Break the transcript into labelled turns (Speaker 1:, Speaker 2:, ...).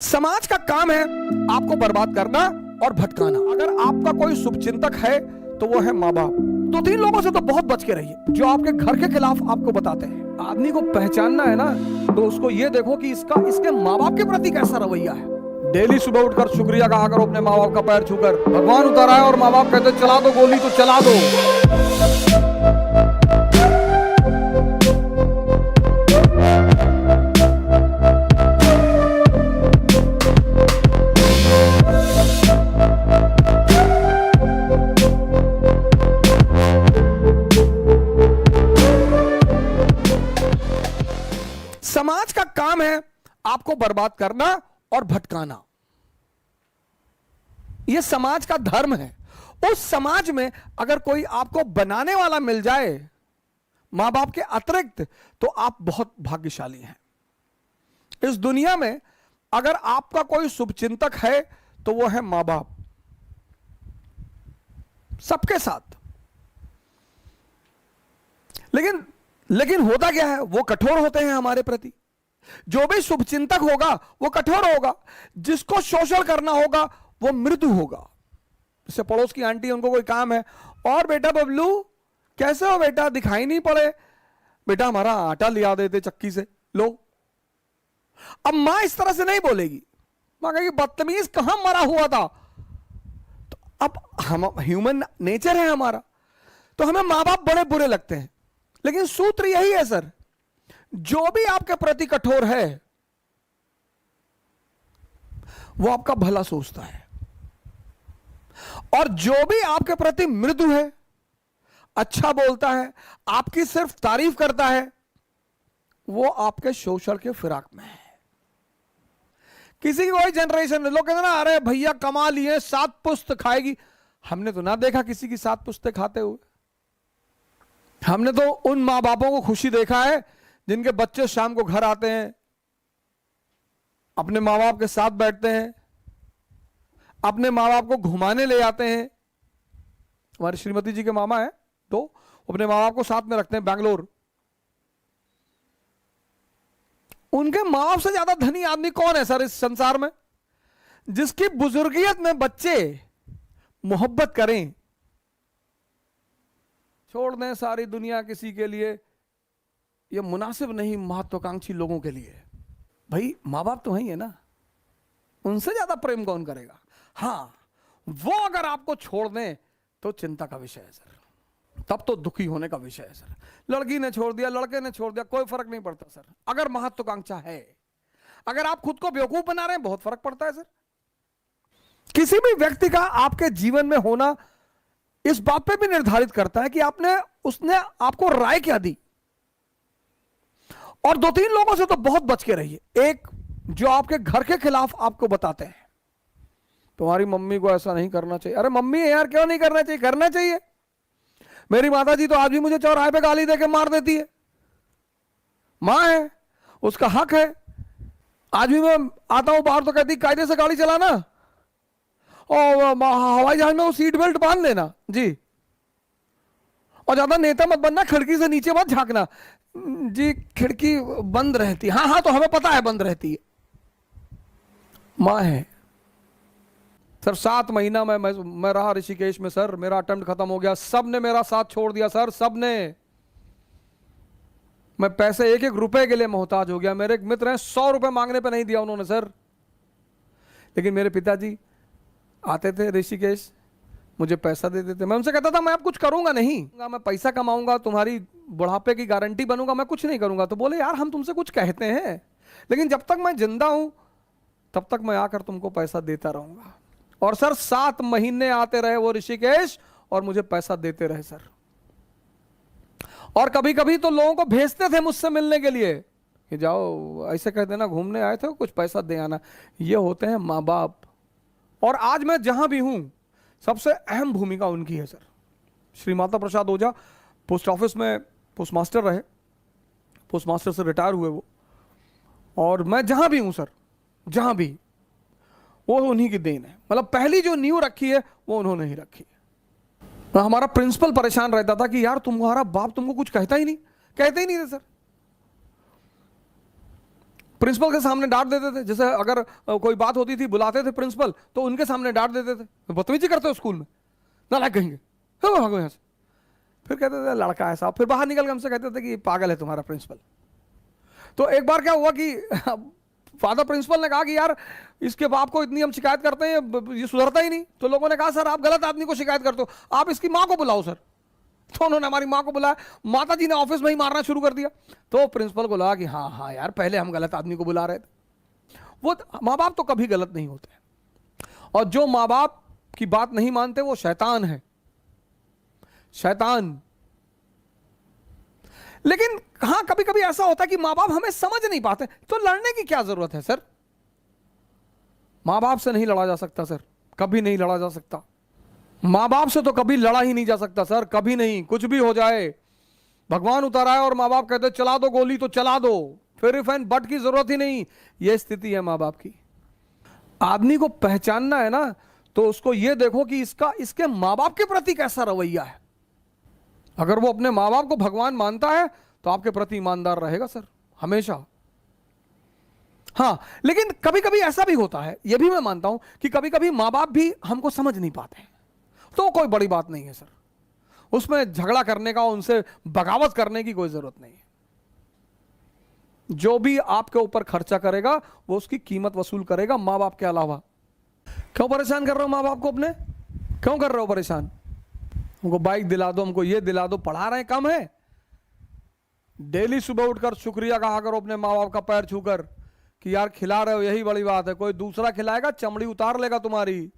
Speaker 1: समाज का काम है आपको बर्बाद करना और भटकाना। अगर आपका कोई शुभचिंतक है तो वो है माँ बाप। दो तीन लोगों से तो बहुत बच के रहिए जो आपके घर के खिलाफ आपको बताते हैं। आदमी को पहचानना है ना, तो उसको ये देखो कि इसके माँ बाप के प्रति कैसा रवैया है। डेली सुबह उठकर शुक्रिया कहा करो अपने माँ बाप का पैर छूकर। भगवान उतर आए और माँ बाप कहते चला दो गोली तो चला दो। समाज का काम है आपको बर्बाद करना और भटकाना। यह समाज का धर्म है। उस समाज में अगर कोई आपको बनाने वाला मिल जाए मां बाप के अतिरिक्त, तो आप बहुत भाग्यशाली हैं। इस दुनिया में अगर आपका कोई शुभचिंतक है तो वो है मां बाप, सबके साथ। लेकिन होता क्या है, वो कठोर होते हैं हमारे प्रति। जो भी शुभचिंतक होगा वो कठोर होगा, जिसको शोषण करना होगा वो मृदु होगा। जैसे पड़ोस की आंटी, उनको कोई काम है, और बेटा बबलू कैसे हो बेटा, दिखाई नहीं पड़े, बेटा हमारा आटा लिया देते चक्की से, लो। अब मां इस तरह से नहीं बोलेगी, मां कहेगी बदतमीज कहां मरा हुआ था। तो अब हम ह्यूमन नेचर है हमारा, तो हमें मां बाप बड़े बुरे लगते हैं। लेकिन सूत्र यही है सर, जो भी आपके प्रति कठोर है वो आपका भला सोचता है, और जो भी आपके प्रति मृदु है, अच्छा बोलता है, आपकी सिर्फ तारीफ करता है, वो आपके शोषण के फिराक में है। किसी की कोई जनरेशन में लोग कहते ना, अरे भैया कमा लिए 7 पुस्त खाएगी। हमने तो ना देखा किसी की 7 पुस्तें खाते हुए। हमने तो उन मां बापों को खुशी देखा है जिनके बच्चे शाम को घर आते हैं, अपने मां बाप के साथ बैठते हैं, अपने मां बाप को घुमाने ले जाते हैं। हमारी श्रीमती जी के मामा है तो अपने मां बाप को साथ में रखते हैं बैंगलोर। उनके मां बाप से ज्यादा धनी आदमी कौन है सर इस संसार में, जिसकी बुजुर्गियत में बच्चे मोहब्बत करें। छोड़ दें सारी दुनिया किसी के लिए, यह मुनासिब नहीं महत्वाकांक्षी लोगों के लिए। भाई माँ बाप तो वही है ना, उनसे ज्यादा प्रेम कौन करेगा। हाँ, वो अगर आपको छोड़ दें तो चिंता का विषय है सर, तब तो दुखी होने का विषय है सर। लड़की ने छोड़ दिया, लड़के ने छोड़ दिया, कोई फर्क नहीं पड़ता सर। अगर महत्वाकांक्षा है, अगर आप खुद को बेवकूफ बना रहे हैं, बहुत फर्क पड़ता है सर। किसी भी व्यक्ति का आपके जीवन में होना इस बात पे भी निर्धारित करता है कि उसने आपको राय क्या दी। और 2-3 लोगों से तो बहुत बच के रहिए। एक, जो आपके घर के खिलाफ आपको बताते हैं, तुम्हारी मम्मी को ऐसा नहीं करना चाहिए। अरे मम्मी यार क्यों नहीं करना चाहिए, करना चाहिए। मेरी माता जी तो आज भी मुझे चौराहे पे गाली देके मार देती है। मां है, उसका हक है। आज भी मैं आता हूं बाहर तो कहती कायदे से गाड़ी चलाना, और हवाई जहाज में वो सीट बेल्ट बांध लेना जी, और ज्यादा नेता मत बनना, खिड़की से नीचे मत झांकना जी, खिड़की बंद रहती है। हाँ तो हमें पता है बंद रहती है। मां है सर। 7 महीना मैं रहा ऋषिकेश में सर, मेरा अटेम्प्ट खत्म हो गया, सबने मेरा साथ छोड़ दिया सर, सबने। मैं पैसे 1-1 रुपए के लिए मोहताज हो गया। मेरे एक मित्र हैं, 100 रुपए मांगने पे नहीं दिया उन्होंने सर। लेकिन मेरे पिताजी आते थे ऋषिकेश, मुझे पैसा दे देते। मैं उनसे कहता था मैं अब कुछ करूंगा नहीं, मैं पैसा कमाऊंगा, तुम्हारी बुढ़ापे की गारंटी बनूंगा, मैं कुछ नहीं करूंगा। तो बोले यार हम तुमसे कुछ कहते हैं, लेकिन जब तक मैं जिंदा हूं तब तक मैं आकर तुमको पैसा देता रहूंगा। और सर 7 महीने आते रहे वो ऋषिकेश और मुझे पैसा देते रहे सर। और कभी कभी तो लोगों को भेजते थे मुझसे मिलने के लिए कि जाओ ऐसे कह देना घूमने आए थे, कुछ पैसा दे आना। ये होते हैं माँ बाप। और आज मैं जहां भी हूं, सबसे अहम भूमिका उनकी है सर। श्री माता प्रसाद ओझा पोस्ट ऑफिस में पोस्ट मास्टर रहे, पोस्ट मास्टर से रिटायर हुए वो। और मैं जहां भी हूं सर, जहां भी, वो उन्हीं की देन है। मतलब पहली जो नींव रखी है वो उन्होंने ही रखी है। हमारा प्रिंसिपल परेशान रहता था कि यार तुम्हारा बाप तुमको कुछ कहता ही नहीं, कहते ही नहीं थे सर। प्रिंसिपल के सामने डांट देते थे, जैसे अगर कोई बात होती थी बुलाते थे प्रिंसिपल तो उनके सामने डांट देते थे, बदतमीजी करते हो स्कूल में, नालायक कहेंगे, भागो यहाँ से। फिर कहते थे लड़का है साहब, फिर बाहर निकल के हमसे कहते थे कि पागल है तुम्हारा प्रिंसिपल। तो एक बार क्या हुआ कि फादर प्रिंसिपल ने कहा कि यार इसके बाप को इतनी हम शिकायत करते हैं, ये सुधरता ही नहीं। तो लोगों ने कहा सर आप गलत आदमी को शिकायत करते हो, आप इसकी माँ को बुलाओ सर। तो उन्होंने हमारी माँ को बुलाया, माता जी ने ऑफिस में ही मारना शुरू कर दिया। तो प्रिंसिपल को लगा कि हाँ हाँ यार पहले हम गलत आदमी को बुला रहे थे। वो माँ बाप तो कभी गलत नहीं होते, और जो माँ बाप की बात नहीं मानते वो शैतान है, शैतान। लेकिन हाँ कभी कभी ऐसा होता है कि माँ बाप हमें समझ नहीं पाते, तो लड़ने की क्या जरूरत है सर? माँ बाप से नहीं लड़ा जा सकता सर, कभी नहीं लड़ा जा सकता। माँ बाप से तो कभी लड़ा ही नहीं जा सकता सर, कभी नहीं। कुछ भी हो जाए, भगवान उतर आए और माँ बाप कहते चला दो गोली तो चला दो, फिर इफ एंड बट की जरूरत ही नहीं। यह स्थिति है माँ बाप की। आदमी को पहचानना है ना, तो उसको यह देखो कि इसके माँ बाप के प्रति कैसा रवैया है। अगर वो अपने माँ बाप को भगवान मानता है तो आपके प्रति ईमानदार रहेगा सर, हमेशा। हाँ लेकिन कभी कभी ऐसा भी होता है, यह भी मैं मानता हूं कि कभी कभी माँ बाप भी हमको समझ नहीं पाते हैं, तो कोई बड़ी बात नहीं है सर, उसमें झगड़ा करने का, उनसे बगावत करने की कोई जरूरत नहीं है। जो भी आपके ऊपर खर्चा करेगा वो उसकी कीमत वसूल करेगा, माँ बाप के अलावा। क्यों परेशान कर रहे हो माँ बाप को अपने? क्यों कर रहे हो परेशान? हमको बाइक दिला दो, हमको ये दिला दो, पढ़ा रहे हैं कम है? डेली सुबह उठकर शुक्रिया कहा करो अपने माँ बाप का पैर छूकर कि यार खिला रहे हो, यही बड़ी बात है। कोई दूसरा खिलाएगा चमड़ी उतार लेगा तुम्हारी।